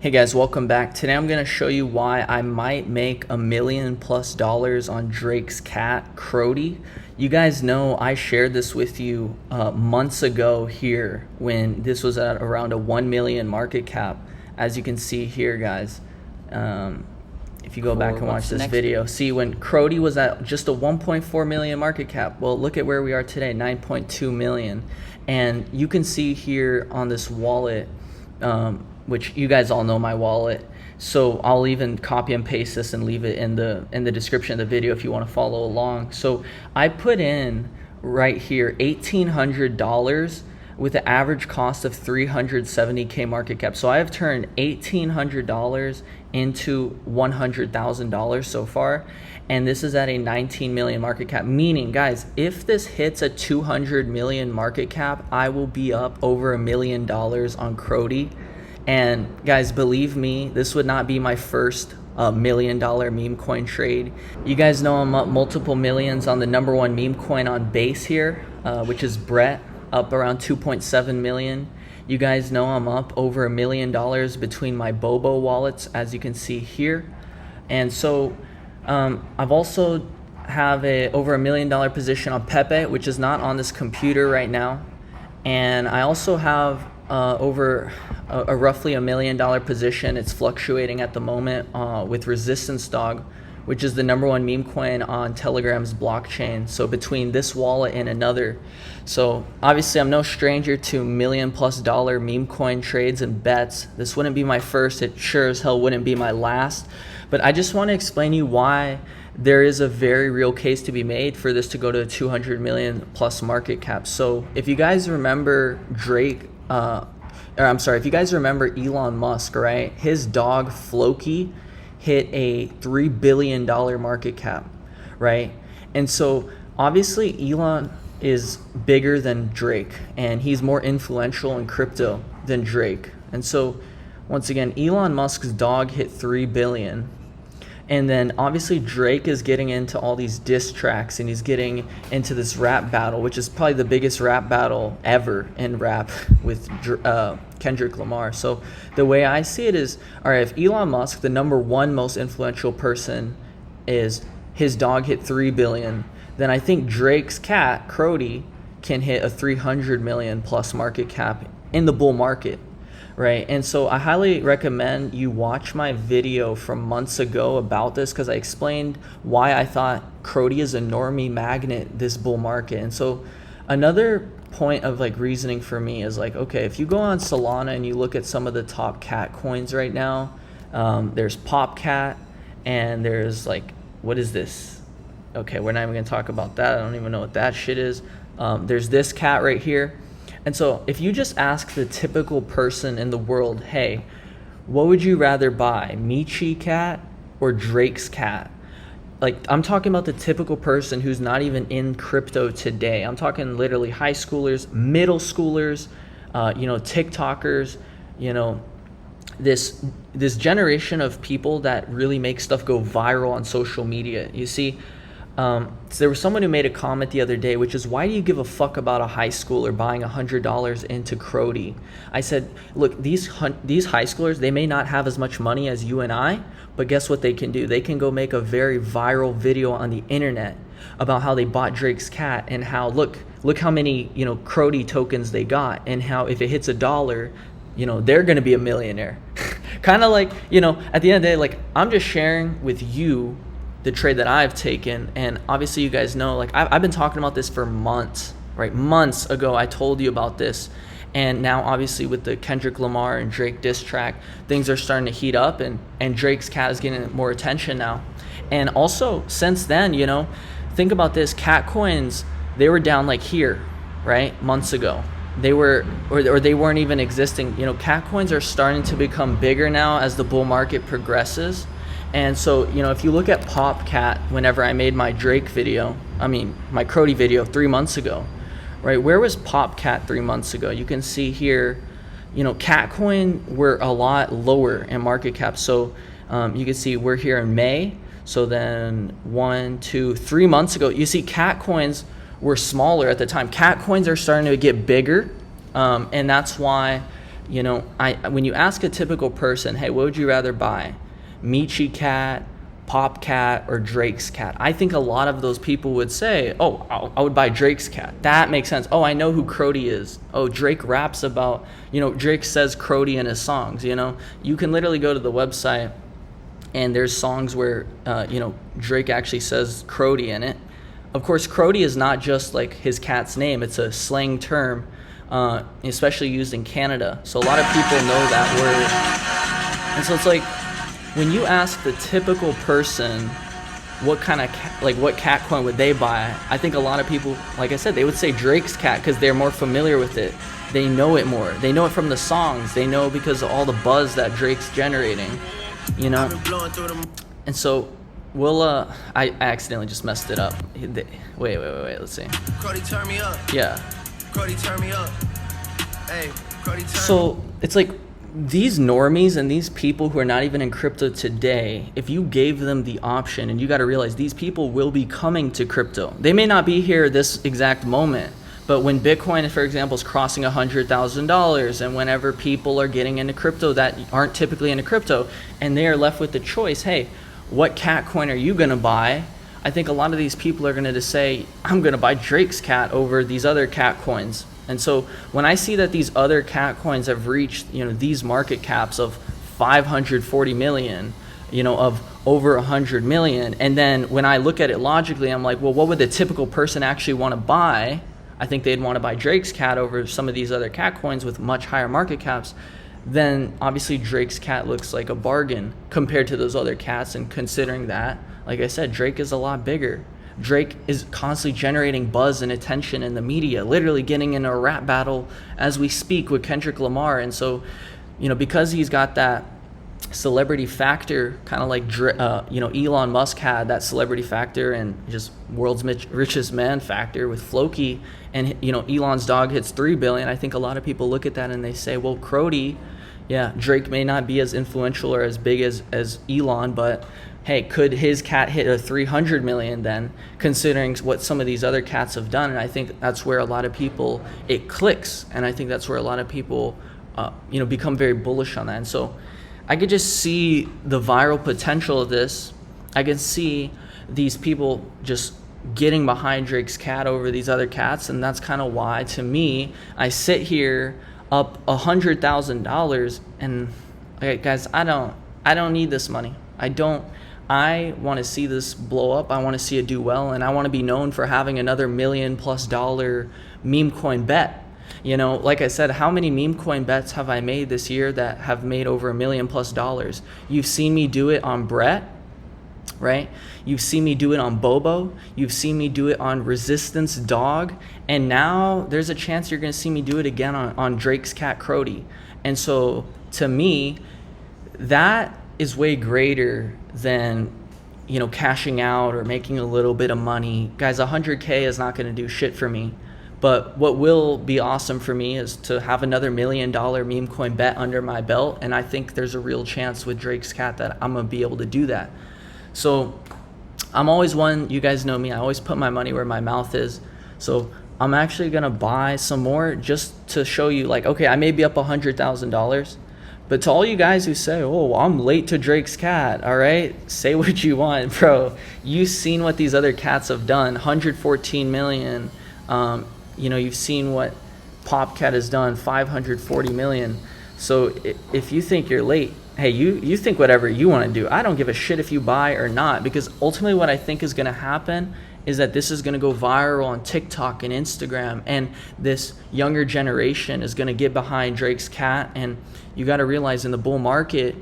Hey guys, welcome back. Today I'm going to show you why I might make $1 million+ on Drake's cat, Crodie. You guys know I shared this with you months ago here when this was at around a 1 million market cap. As you can see here, guys, if you go back and watch this video, see when Crodie was at just a 1.4 million market cap. Well, look at where we are today, 9.2 million. And you can see here on this wallet, which you guys all know my wallet, so I'll even copy and paste this and leave it in the description of the video if you want to follow along. So I put in right here $1,800 with an average cost of 370K market cap. So I have turned $1,800 into $100,000 so far, and this is at a 19 million market cap. Meaning, guys, if this hits a 200 million market cap, I will be up over $1 million on Crodie. And guys, believe me, this would not be my first $1 million meme coin trade. You guys know I'm up multiple millions on the number one meme coin on base here, which is Brett, up around 2.7 million. You guys know I'm up over $1 million between my Bobo wallets, as you can see here. And so I've also have over $1 million position on Pepe, which is not on this computer right now. And I also have over a roughly $1 million position. It's fluctuating at the moment with Resistance Dog, which is the number one meme coin on Telegram's blockchain. So between this wallet and another. So obviously I'm no stranger to $1 million+ meme coin trades and bets. This wouldn't be my first. It sure as hell wouldn't be my last. But I just want to explain to you why there is a very real case to be made for this to go to a 200 million+ market cap. So if you guys remember if you guys remember Elon Musk, right? His dog Floki hit a $3 billion market cap, right? And so obviously Elon is bigger than Drake, and he's more influential in crypto than Drake. And so once again, Elon Musk's dog hit 3 billion. And then obviously Drake is getting into all these diss tracks, and he's getting into this rap battle, which is probably the biggest rap battle ever in rap with Kendrick Lamar. So the way I see it is, all right, if Elon Musk, the number one most influential person, is his dog hit 3 billion, then I think Drake's cat, Crodie, can hit a 300 million+ market cap in the bull market. Right, and so I highly recommend you watch my video from months ago about this, because I explained why I thought Crodie is a normie magnet this bull market. And so another point of reasoning for me is okay, if you go on Solana and you look at some of the top cat coins right now, there's PopCat, and there's what is this? Okay, we're not even gonna talk about that. I don't even know what that shit is. There's this cat right here. And so if you just ask the typical person in the world, hey, what would you rather buy, Michi cat or Drake's cat? I'm talking about the typical person who's not even in crypto today. I'm talking literally high schoolers, middle schoolers, TikTokers, this generation of people that really make stuff go viral on social media. You see, so there was someone who made a comment the other day, which is, why do you give a fuck about a high schooler buying $100 into Crodie? I said, look, these high schoolers, they may not have as much money as you and I, but guess what they can do? They can go make a very viral video on the internet about how they bought Drake's cat, and how look how many Crodie tokens they got, and how if it hits $1, they're gonna be a millionaire. Kind of at the end of the day, I'm just sharing with you the trade that I've taken. And obviously you guys know, I've been talking about this for months, right? Months ago I told you about this, and now obviously with the Kendrick Lamar and Drake diss track, things are starting to heat up, and Drake's cat is getting more attention now. And also since then, think about this, cat coins, they were down here, right, months ago. They were, or they weren't even existing. Cat coins are starting to become bigger now as the bull market progresses. And so, if you look at PopCat, whenever I made my Drake video, my Crodie video 3 months ago, right? Where was PopCat 3 months ago? You can see here, Catcoin were a lot lower in market cap. So you can see we're here in May. So then 1, 2, 3 months ago, you see cat coins were smaller at the time. Cat coins are starting to get bigger. And that's why You know, when you ask a typical person, hey, what would you rather buy? Michi cat, Pop cat, or Drake's cat? I think a lot of those people would say, oh, I would buy Drake's cat. That makes sense. Oh, I know who Crodie is. Oh, Drake raps about, Drake says Crodie in his songs, You can literally go to the website and there's songs where, Drake actually says Crodie in it. Of course, Crodie is not just like his cat's name. It's a slang term, especially used in Canada. So a lot of people know that word. And so it's like, when you ask the typical person what kind of what cat coin would they buy, I think a lot of people, like I said, they would say Drake's cat because they're more familiar with it. They know it more. They know it from the songs. They know because of all the buzz that Drake's generating, And so I accidentally just messed it up. Wait, let's see. Crodie, turn me up. Yeah. Crodie, turn me up. Hey, Crodie, turn So it's like these normies and these people who are not even in crypto today, if you gave them the option, and you got to realize these people will be coming to crypto. They may not be here this exact moment, but when Bitcoin, for example, is crossing $100,000, and whenever people are getting into crypto that aren't typically into crypto, and they are left with the choice, hey, what cat coin are you going to buy? I think a lot of these people are going to just say, I'm going to buy Drake's cat over these other cat coins. And so when I see that these other cat coins have reached, these market caps of 540 million, of over 100 million, and then when I look at it logically, I'm like, well, what would the typical person actually want to buy? I think they'd want to buy Drake's cat over some of these other cat coins with much higher market caps. Then obviously Drake's cat looks like a bargain compared to those other cats. And considering that, like I said, Drake is a lot bigger. Drake is constantly generating buzz and attention in the media, literally getting in a rap battle as we speak with Kendrick Lamar. And so, because he's got that celebrity factor, kind of like, Elon Musk had that celebrity factor and just world's richest man factor with Floki, and, Elon's dog hits 3 billion. I think a lot of people look at that and they say, well, Crodie, yeah, Drake may not be as influential or as big as Elon, but hey, could his cat hit a 300 million then, considering what some of these other cats have done? And I think that's where a lot of people, it clicks. And I think that's where a lot of people, become very bullish on that. And so I could just see the viral potential of this. I can see these people just getting behind Drake's cat over these other cats. And that's kind of why, to me, I sit here up $100,000 and, okay, guys, I don't need this money. I want to see this blow up. I want to see it do well, and I want to be known for having another $1 million+ meme coin bet. Like I said, how many meme coin bets have I made this year that have made over $1 million+? You've seen me do it on Brett, right? You've seen me do it on Bobo. You've seen me do it on Resistance Dog, and now there's a chance you're going to see me do it again on Drake's cat Crodie. And so to me, that is way greater than cashing out or making a little bit of money. Guys, 100K is not going to do shit for me, but what will be awesome for me is to have another $1 million meme coin bet under my belt. And I think there's a real chance with Drake's cat that I'm gonna be able to do that. So I'm always one, you guys know me, I always put my money where my mouth is. So I'm actually gonna buy some more just to show you, like, okay, I may be up $100,000, but to all you guys who say, oh, I'm late to Drake's cat, all right, say what you want, bro. You've seen what these other cats have done, 114 million. You've seen what Popcat has done, 540 million. So if you think you're late, hey, you think whatever you want to do. I don't give a shit if you buy or not, because ultimately what I think is going to happen is that this is going to go viral on TikTok and Instagram, and this younger generation is going to get behind Drake's cat. And you got to realize, in the bull market,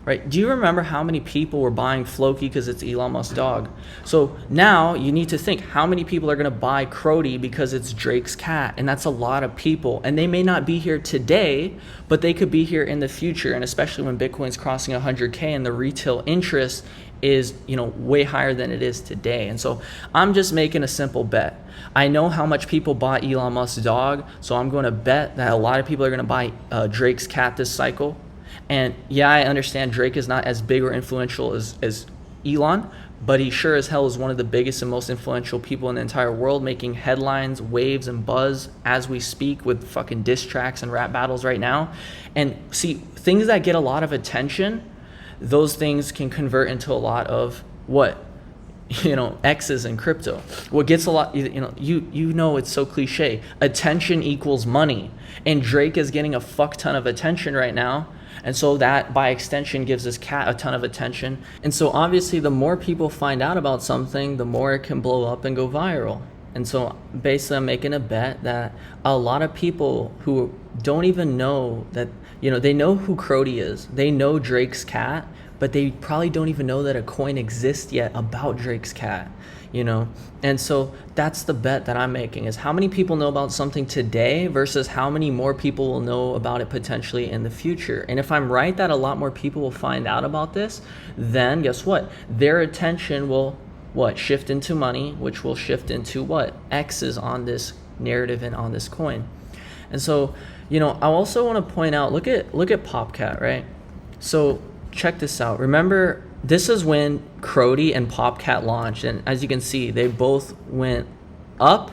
right? Do you remember how many people were buying Floki because it's Elon Musk's dog? So now you need to think, how many people are going to buy Crodie because it's Drake's cat? And that's a lot of people. And they may not be here today, but they could be here in the future. And especially when Bitcoin's crossing 100K and the retail interest is, way higher than it is today. And so I'm just making a simple bet. I know how much people bought Elon Musk's dog, so I'm going to bet that a lot of people are going to buy Drake's cat this cycle. And yeah, I understand Drake is not as big or influential as Elon, but he sure as hell is one of the biggest and most influential people in the entire world, making headlines, waves, and buzz as we speak with fucking diss tracks and rap battles right now. And see, things that get a lot of attention, those things can convert into a lot of what? X's in crypto. What gets a lot, you know it's so cliche. Attention equals money. And Drake is getting a fuck ton of attention right now. And so that, by extension, gives this cat a ton of attention. And so obviously, the more people find out about something, the more it can blow up and go viral. And so basically, I'm making a bet that a lot of people who don't even know that, they know who Crodie is. They know Drake's cat, but they probably don't even know that a coin exists yet about Drake's cat, And so that's the bet that I'm making, is how many people know about something today versus how many more people will know about it potentially in the future. And if I'm right that a lot more people will find out about this, then guess what? Their attention will shift into money, which will shift into X's on this narrative and on this coin. And so, I also want to point out, look at Popcat, right? So check this out. Remember, this is when Crodie and Popcat launched, and as you can see, they both went up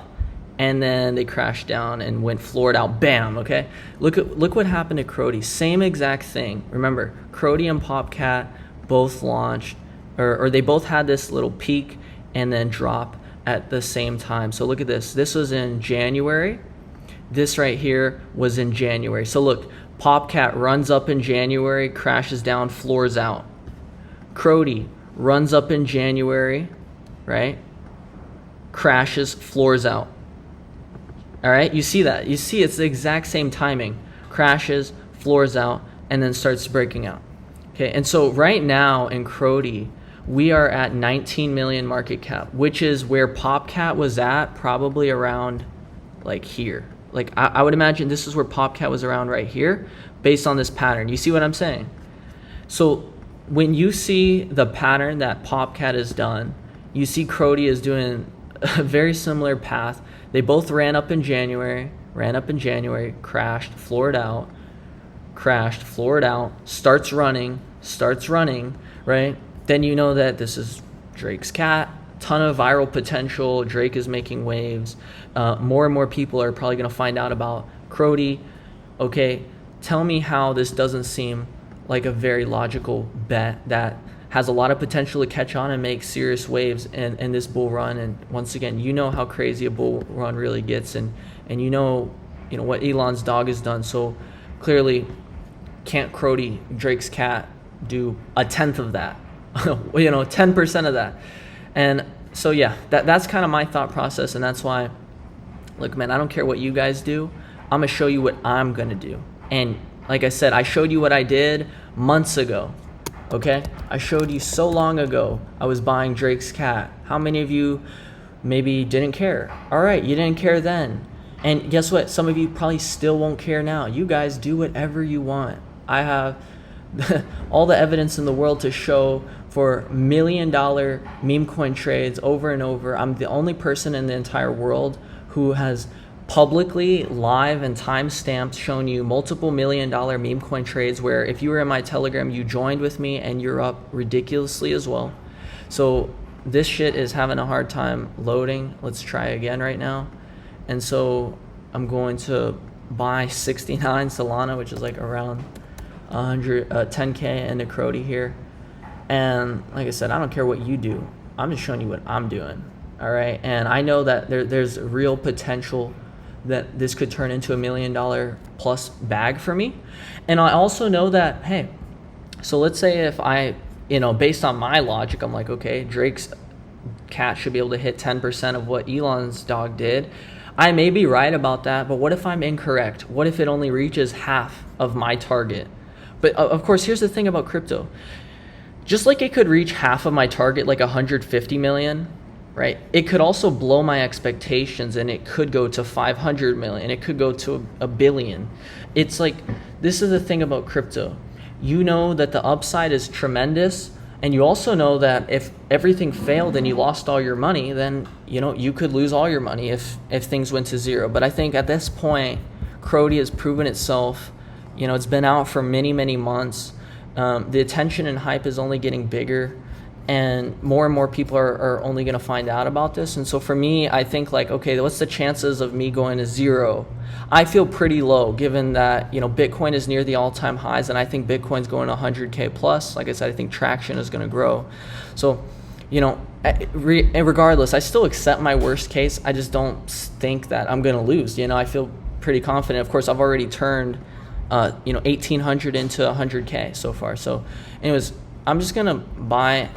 and then they crashed down and went floored out. Bam. Okay, look what happened to Crodie. Same exact thing. Remember, Crodie and Popcat both launched, or they both had this little peak and then drop at the same time. So look at this. This was in January. This right here was in January. So look, Popcat runs up in January, crashes down, floors out. Crodie runs up in January, right? Crashes, floors out. All right, you see that? You see it's the exact same timing. Crashes, floors out, and then starts breaking out. Okay, and so right now in Crodie, we are at 19 million market cap, which is where Popcat was at, probably around like here. Like I would imagine this is where Popcat was around right here, based on this pattern. You see what I'm saying? So when you see the pattern that Popcat has done, you see Crodie is doing a very similar path. They both ran up in January, crashed, floored out, crashed, floored out, starts running, right? Then you know that this is Drake's cat. Ton of viral potential. Drake is making waves. More and more people are probably going to find out about Crodie. Okay, tell me how this doesn't seem like a very logical bet that has a lot of potential to catch on and make serious waves in this bull run. And once again, you know how crazy a bull run really gets, and you know what Elon's dog has done. So clearly, can't Crodie, Drake's cat, do a tenth of that? 10% of that. And so yeah, that's kind of my thought process, and that's why, look, man, I don't care what you guys do. I'm gonna show you what I'm gonna do. And like I said, I showed you what I did months ago. Okay, I showed you so long ago I was buying Drake's cat. How many of you maybe didn't care? All right, you didn't care then, and guess what? Some of you probably still won't care now. You guys do whatever you want. I have all the evidence in the world to show for $1 million meme coin trades over and over. I'm the only person in the entire world who has publicly, live and time-stamped shown you multiple $1 million meme coin trades where if you were in my Telegram, you joined with me and you're up ridiculously as well. So this shit is having a hard time loading. Let's try again right now. And so I'm going to buy 69 Solana, which is like around 10K into Crodie here. And like I said, I don't care what you do. I'm just showing you what I'm doing. All right. And I know that there's real potential that this could turn into $1 million plus bag for me. And I also know that, hey, so let's say if I, based on my logic, I'm like, okay, Drake's cat should be able to hit 10% of what Elon's dog did. I may be right about that, but what if I'm incorrect? What if it only reaches half of my target? But of course, here's the thing about crypto. Just like it could reach half of my target, like 150 million, right? It could also blow my expectations, and it could go to 500 million. It could go to a billion. It's like, this is the thing about crypto. You know that the upside is tremendous, and you also know that if everything failed and you lost all your money, then you could lose all your money if things went to zero. But I think at this point, Crodie has proven itself. It's been out for many, many months. The attention and hype is only getting bigger. and more people are only going to find out about this. And so for me, I think like, okay, what's the chances of me going to zero? I feel pretty low, given that, you know, Bitcoin is near the all-time highs, and I think Bitcoin's going to 100K plus. Like I said, I think traction is going to grow. So, you know, regardless, I still accept my worst case. I just don't think that I'm going to lose. You know, I feel pretty confident. Of course, I've already turned, you know, 1,800 into 100K so far. So anyways, I'm just going to buy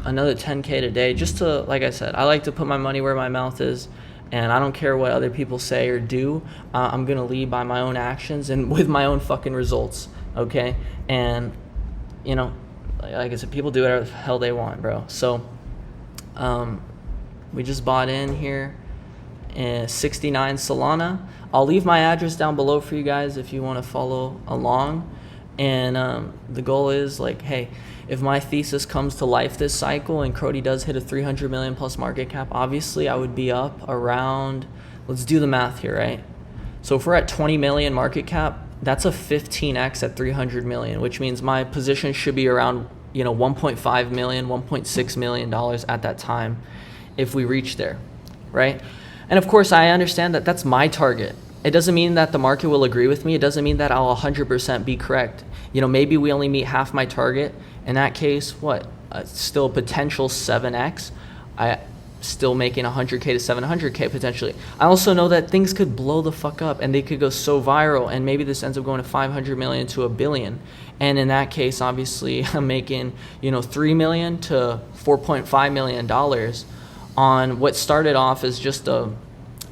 another 10K today, just to, like I said, I like to put my money where my mouth is, and I don't care what other people say or do. I'm going to lead by my own actions and with my own fucking results, okay? And, you know, like I said, people do whatever the hell they want, bro. So we just bought in here 69 Solana. I'll leave my address down below for you guys if you want to follow along. And the goal is like, hey, if my thesis comes to life this cycle and Crodie does hit a 300 million plus market cap, obviously I would be up around, let's do the math here, right? So if we're at 20 million market cap, that's a 15x at 300 million, which means my position should be around, you know, 1.5 million, 1.6 million dollars at that time if we reach there, right? And of course, I understand that that's my target. It doesn't mean that the market will agree with me. It doesn't mean that I'll 100% be correct. You know, maybe we only meet half my target. In that case, what? Still potential 7x. I still making 100K to 700K potentially. I also know that things could blow the fuck up and they could go so viral, and maybe this ends up going to 500 million to a billion. And in that case, obviously, I'm making, you know, $3 million to $4.5 million on what started off as just a,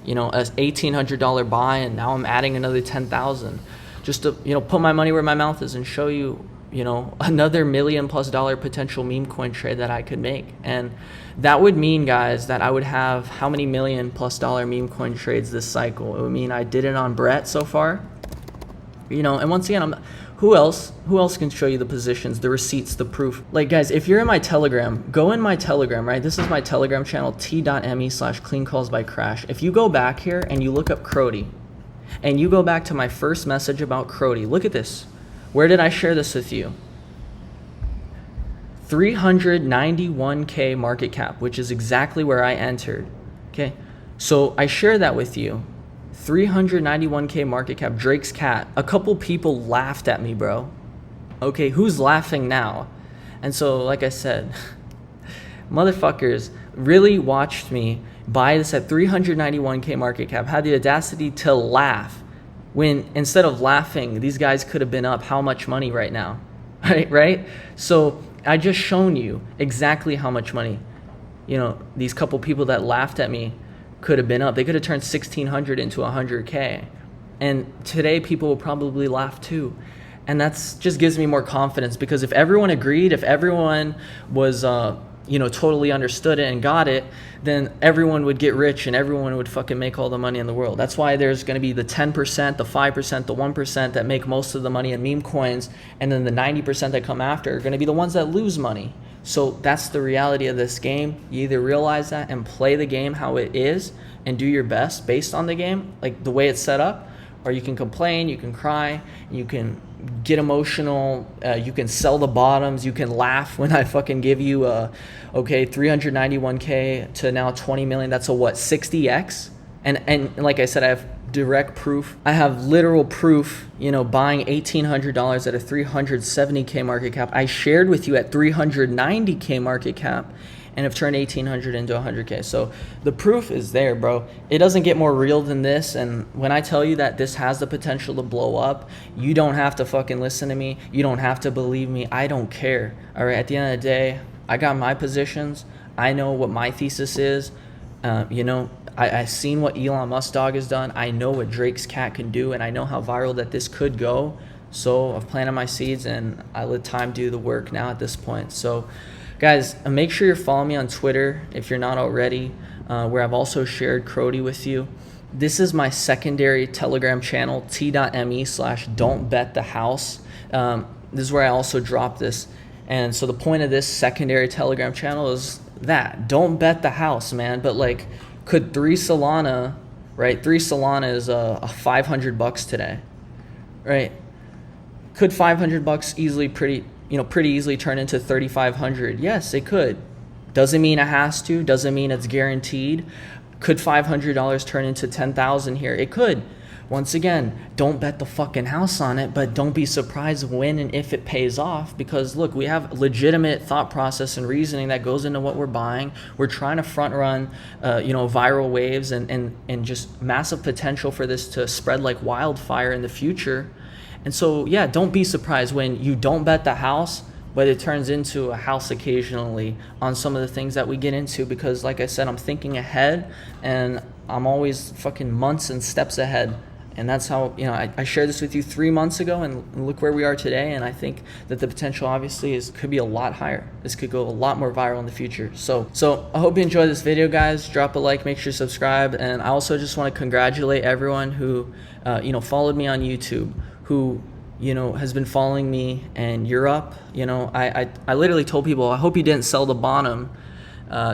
you know, a $1,800 buy, and now I'm adding another 10,000 just to, you know, put my money where my mouth is and show you, you know, another $1 million+ potential meme coin trade that I could make. And that would mean, guys, that I would have how many $1 million+ meme coin trades this cycle? It would mean I did it on Brett so far, you know. And once again, who else can show you the positions, the receipts, the proof? Like, guys, if you're in my Telegram, go in my Telegram, right? This is my Telegram channel, t.me/cleancallsbycrash. If you go back here and you look up Crodie, and you go back to my first message about Crodie, look at this. Where did I share this with you? 391K market cap, which is exactly where I entered, okay? So I share that with you. 391K market cap, Drake's cat. A couple people laughed at me, bro. Okay, who's laughing now? And so, like I said, motherfuckers really watched me buy this at 391K market cap, had the audacity to laugh when instead of laughing, these guys could have been up how much money right now, right? So I just shown you exactly how much money, you know, these couple people that laughed at me could have been up. They could have turned 1,600 into 100K. And today people will probably laugh too. And that's just gives me more confidence, because if everyone agreed, if everyone was, you know, totally understood it and got it, then everyone would get rich and everyone would fucking make all the money in the world. That's why there's going to be the 10%, the 5%, the 1% that make most of the money in meme coins, and then the 90% that come after are going to be the ones that lose money. So that's the reality of this game. You either realize that and play the game how it is and do your best based on the game, like the way it's set up, or you can complain, you can cry, you can get emotional, you can sell the bottoms, you can laugh when I fucking give you okay, 391K to now 20 million. That's a what, 60x? And like I said, I have direct proof. I have literal proof, you know, buying $1,800 at a 370K market cap. I shared with you at 390K market cap and have turned 1,800 into 100K. So the proof is there, bro. It doesn't get more real than this. And when I tell you that this has the potential to blow up, you don't have to fucking listen to me. You don't have to believe me. I don't care. All right. At the end of the day, I got my positions. I know what my thesis is. You know, I've seen what Elon Musk dog has done. I know what Drake's cat can do, and I know how viral that this could go. So I've planted my seeds, and I let time do the work now at this point. So guys, make sure you're following me on Twitter if you're not already, where I've also shared Crodie with you. This is my secondary Telegram channel, t.me/don'tbetthehouse. This is where I also drop this. And so the point of this secondary Telegram channel is that. Don't bet the house, man. But like, could 3 Solana, right? 3 Solana is a $500 today, right? Could $500 easily pretty easily turn into 3,500. Yes, it could. Doesn't mean it has to. Doesn't mean it's guaranteed. Could $500 turn into 10,000 here? It could. Once again, don't bet the fucking house on it, but don't be surprised when and if it pays off, because look, we have legitimate thought process and reasoning that goes into what we're buying. We're trying to front run, viral waves and just massive potential for this to spread like wildfire in the future. And so, yeah, don't be surprised when you don't bet the house, but it turns into a house occasionally on some of the things that we get into, because like I said, I'm thinking ahead and I'm always fucking months and steps ahead. And that's how, I shared this with you 3 months ago, and look where we are today. And I think that the potential obviously could be a lot higher. This could go a lot more viral in the future. So I hope you enjoyed this video, guys. Drop a like, make sure to subscribe. And I also just want to congratulate everyone who, followed me on YouTube, who, has been following me, and you're up. I literally told people, I hope you didn't sell the bottom.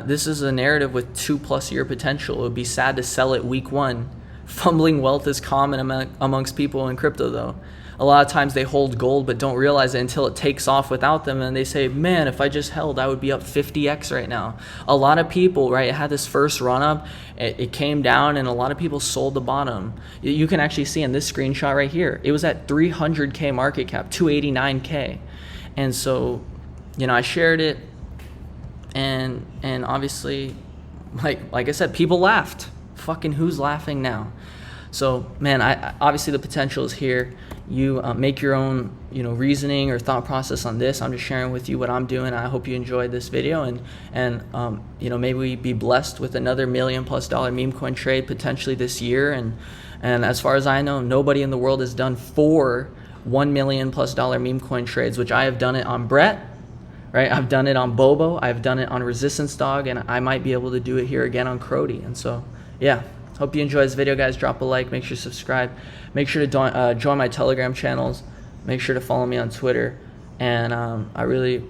This is a narrative with 2+ year potential. It would be sad to sell it week 1. Fumbling wealth is common amongst people in crypto, though. A lot of times they hold gold but don't realize it until it takes off without them, and they say, man, if I just held, I would be up 50x right now. A lot of people, right, it had this first run up, it came down, and a lot of people sold the bottom. You can actually see in this screenshot right here, it was at 300k market cap, 289k. And so, I shared it, and obviously, like I said, people laughed. Fucking who's laughing now? So, man, obviously the potential is here. You make your own, reasoning or thought process on this. I'm just sharing with you what I'm doing. I hope you enjoyed this video, and maybe we be blessed with another $1 million+ meme coin trade potentially this year. And as far as I know, nobody in the world has done 4 $1 million+ meme coin trades, which I have done it on Brett. Right, I've done it on Bobo. I've done it on Resistance Dog, and I might be able to do it here again on Crodie. And so, yeah, hope you enjoyed this video, guys. Drop a like, make sure to subscribe, make sure to join my Telegram channels, make sure to follow me on Twitter, and I really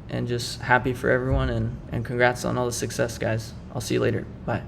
am just happy for everyone, and congrats on all the success, guys. I'll see you later. Bye.